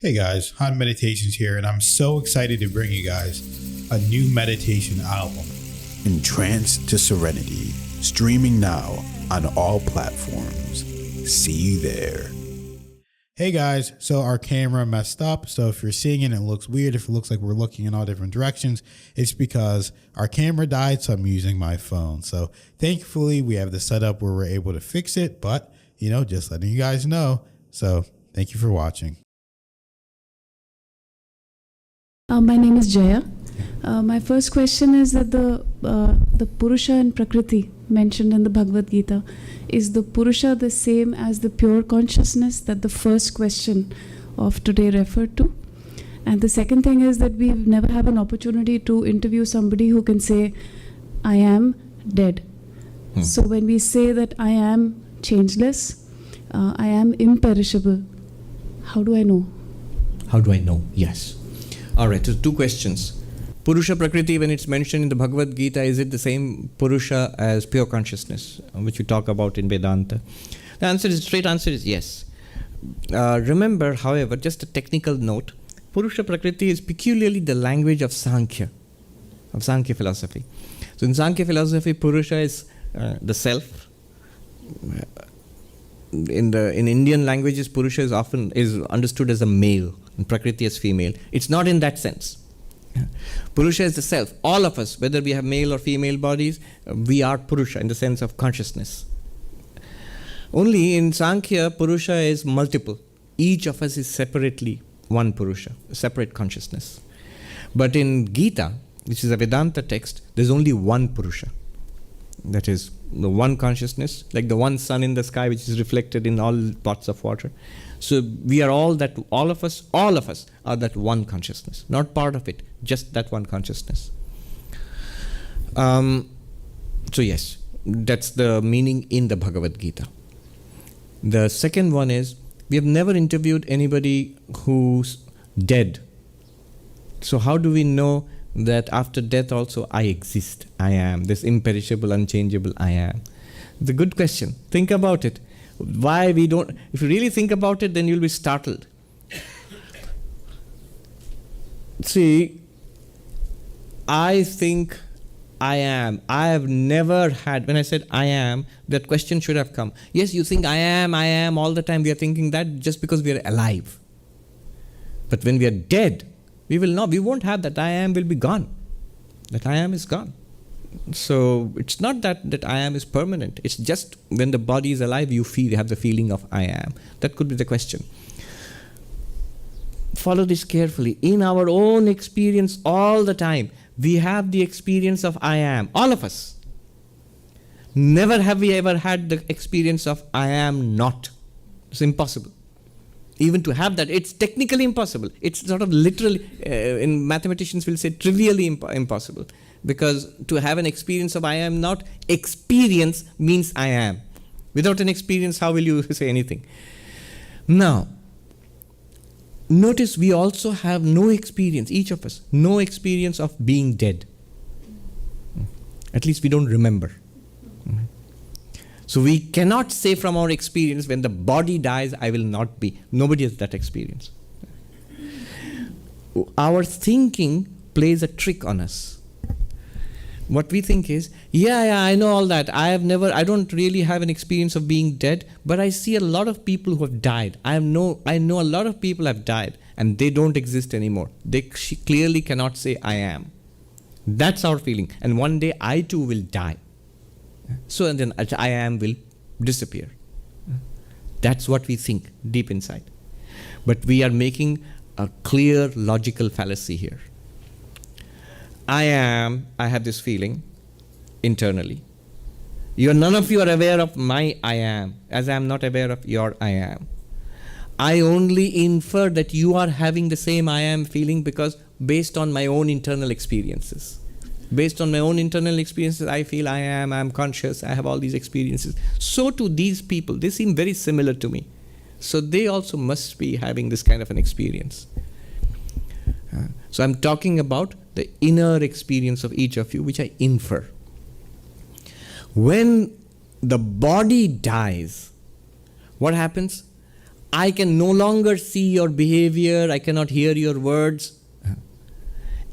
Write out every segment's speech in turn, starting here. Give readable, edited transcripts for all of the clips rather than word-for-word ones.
Hey guys, Han Meditations here, and I'm so excited to bring you guys a new meditation album. Entranced to Serenity, streaming now on all platforms. See you there. Hey guys, so our camera messed up, so if you're seeing it and it looks weird, if it looks like we're looking in all different directions, it's because our camera died, so I'm using my phone. So thankfully we have the setup where we're able to fix it, but just letting you guys know. So thank you for watching. My name is Jaya. My first question is that the Purusha and Prakriti mentioned in the Bhagavad Gita, is the Purusha the same as the pure consciousness that the first question of today referred to? And the second thing is that we've never had an opportunity to interview somebody who can say, I am dead. So when we say that I am changeless, I am imperishable, how do I know? How do I know? Yes. Alright, so two questions. Purusha Prakriti, when it's mentioned in the Bhagavad Gita, is it the same Purusha as pure consciousness, which we talk about in Vedanta? The straight answer is yes. Remember, however, just a technical note, Purusha Prakriti is peculiarly the language of Sankhya philosophy. So in Sankhya philosophy, Purusha is the self. In Indian languages, Purusha is understood as a male and Prakriti as female. It's not in that sense. Purusha is the self. All of us, whether we have male or female bodies, we are Purusha in the sense of consciousness. Only in Sankhya, Purusha is multiple. Each of us is separately one Purusha, a separate consciousness. But in Gita, which is a Vedanta text, there's only one Purusha. That is the one consciousness, like the one sun in the sky which is reflected in all pots of water. So we are all of us are that one consciousness, not part of it, just that one consciousness. So yes, that's the meaning in the Bhagavad Gita. The second one is, we have never interviewed anybody who's dead. So how do we know that after death also I exist, I am, this imperishable, unchangeable I am? It's a good question. Think about it. Why we don't, if you really think about it, then you'll be startled. See, I think I am. I have never had, when I said I am, that question should have come. Yes, you think I am all the time. We are thinking that just because we are alive. But when we are dead, we won't have that. I am will be gone. That I am is gone. So it's not that I am is permanent. It's just when the body is alive, you have the feeling of I am. That could be the question. Follow this carefully. In our own experience all the time, we have the experience of I am. All of us. Never have we ever had the experience of I am not. It's impossible. Even to have that, it's technically impossible. It's sort of literally, in mathematicians will say trivially impossible. Because to have an experience of I am not, experience means I am. Without an experience, how will you say anything? Now, notice we also have no experience, each of us, no experience of being dead. At least we don't remember. So we cannot say from our experience, when the body dies, I will not be. Nobody has that experience. Our thinking plays a trick on us. What we think is, I know all that. I don't really have an experience of being dead, but I see a lot of people who have died. I know a lot of people have died, and they don't exist anymore. They clearly cannot say I am. That's our feeling. And one day I too will die. So and then I am will disappear. That's what we think deep inside. But we are making a clear logical fallacy here. I have this feeling internally. None of you are aware of my I am, as I am not aware of your I am. I only infer that you are having the same I am feeling because based on my own internal experiences. Based on my own internal experiences, I feel I'm conscious, I have all these experiences. So to these people, they seem very similar to me. So they also must be having this kind of an experience. So I'm talking about the inner experience of each of you, which I infer. When the body dies, what happens? I can no longer see your behavior, I cannot hear your words.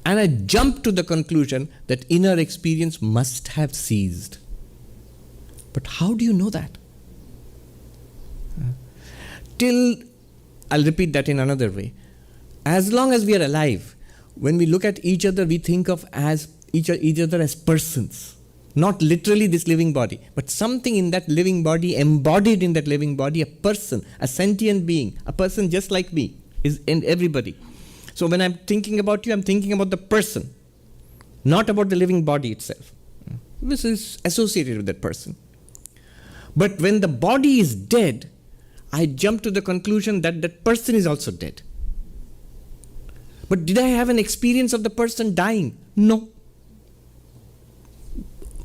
And I jump to the conclusion that inner experience must have ceased. But how do you know that? I'll repeat that in another way. As long as we are alive, when we look at each other, we think of each other as persons. Not literally this living body, but something in that living body, embodied in that living body, a person, a sentient being, a person just like me, is in everybody. So when I'm thinking about you, I'm thinking about the person, not about the living body itself. This is associated with that person. But when the body is dead, I jump to the conclusion that that person is also dead. But did I have an experience of the person dying? No.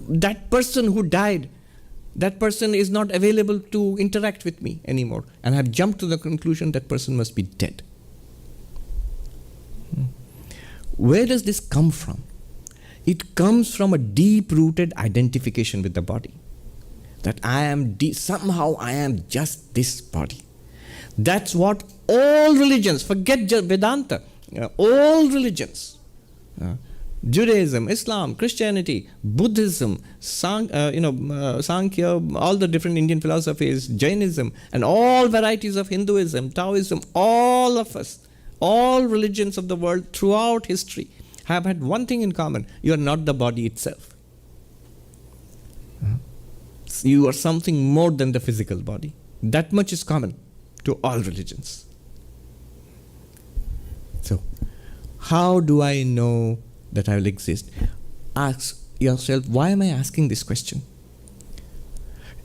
That person who died, that person is not available to interact with me anymore. And I've jumped to the conclusion that person must be dead. Where does this come from? It comes from a deep-rooted identification with the body. That somehow I am just this body. That's what all religions, forget Vedanta, all religions, Judaism, Islam, Christianity, Buddhism, Sankhya, all the different Indian philosophies, Jainism, and all varieties of Hinduism, Taoism, all of us, all religions of the world throughout history have had one thing in common: you are not the body itself. You are something more than the physical body. That much is common to all religions. So, how do I know that I will exist? Ask yourself, why am I asking this question?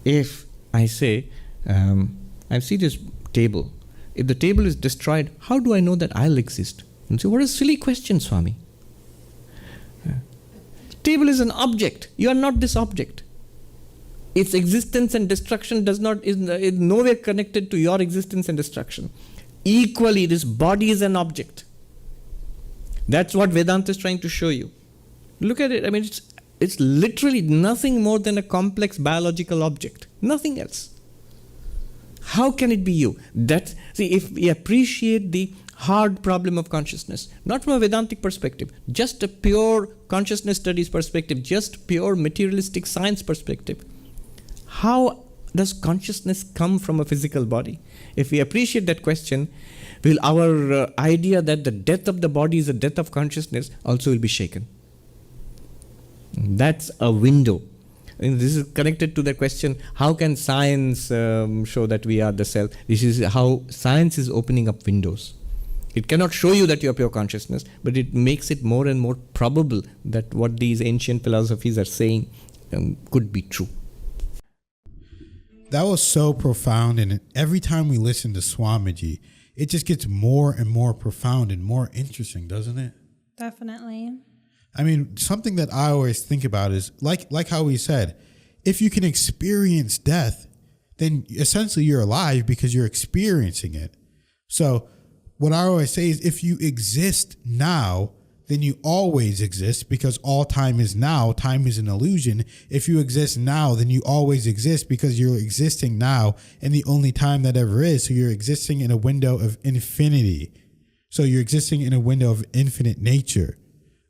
If I say, I see this table. If the table is destroyed, how do I know that I'll exist? And say, what a silly question, Swami. Table is an object. You are not this object. Its existence and destruction is nowhere connected to your existence and destruction. Equally, this body is an object. That's what Vedanta is trying to show you. Look at it. I mean, it's literally nothing more than a complex biological object. Nothing else. How can it be you? If we appreciate the hard problem of consciousness, not from a Vedantic perspective, just a pure consciousness studies perspective, just pure materialistic science perspective, how does consciousness come from a physical body? If we appreciate that question, our idea that the death of the body is the death of consciousness also will be shaken. That's a window. And this is connected to the question, how can science show that we are the self? This is how science is opening up windows. It cannot show you that you are pure consciousness, but it makes it more and more probable that what these ancient philosophies are saying could be true. That was so profound, and every time we listen to Swamiji, it just gets more and more profound and more interesting, doesn't it? Definitely. I mean, something that I always think about is like how we said, if you can experience death, then essentially you're alive because you're experiencing it. So what I always say is, if you exist now, then you always exist, because all time is now. Time is an illusion. If you exist now, then you always exist because you're existing now and the only time that ever is. So you're existing in a window of infinity. So you're existing in a window of infinite nature,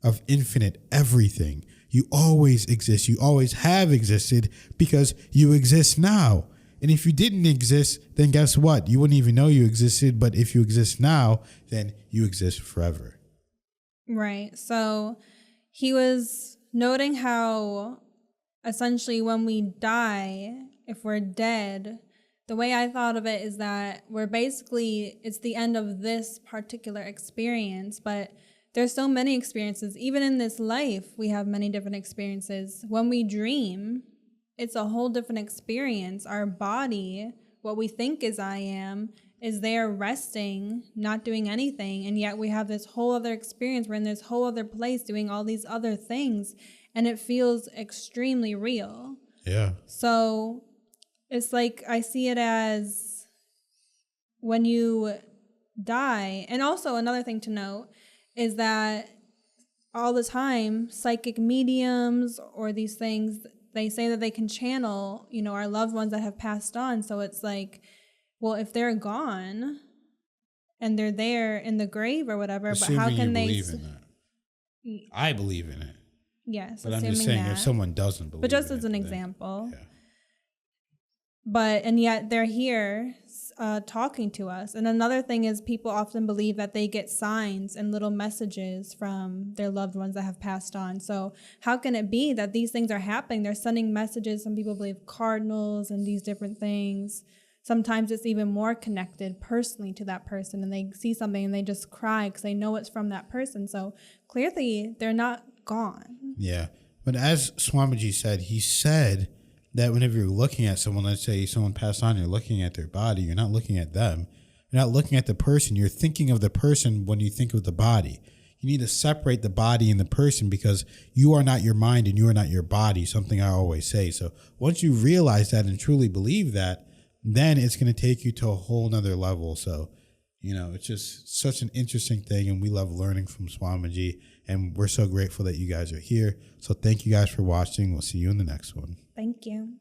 of infinite everything. You always exist. You always have existed because you exist now. And if you didn't exist, then guess what? You wouldn't even know you existed. But if you exist now, then you exist forever. Right. So he was noting how essentially when we die, if we're dead, the way I thought of it is that it's the end of this particular experience, but there's so many experiences. Even in this life, we have many different experiences. When we dream, it's a whole different experience. Our body, what we think is I am, is there resting, not doing anything, and yet we have this whole other experience. We're in this whole other place doing all these other things, and it feels extremely real. Yeah. So it's like I see it as when you die. And also another thing to note is that all the time, psychic mediums or these things, they say that they can channel, our loved ones that have passed on. So it's like well, if they're gone and they're there in the grave or whatever, but how Assuming can you they? believe in that. I believe in it. Yes, But I'm just saying if someone doesn't believe but just in as it, an then- example. yeah. But and yet they're here talking to us. And another thing is people often believe that they get signs and little messages from their loved ones that have passed on. So how can it be that these things are happening? They're sending messages. Some people believe cardinals and these different things. Sometimes it's even more connected personally to that person, and they see something and they just cry because they know it's from that person. So clearly they're not gone. Yeah. But as Swamiji said, he said that whenever you're looking at someone, let's say someone passed on, you're looking at their body, you're not looking at them. You're not looking at the person. You're thinking of the person when you think of the body. You need to separate the body and the person because you are not your mind and you are not your body, something I always say. So once you realize that and truly believe that, then it's going to take you to a whole nother level. So, it's just such an interesting thing, and we love learning from Swamiji, and we're so grateful that you guys are here. So thank you guys for watching. We'll see you in the next one. Thank you.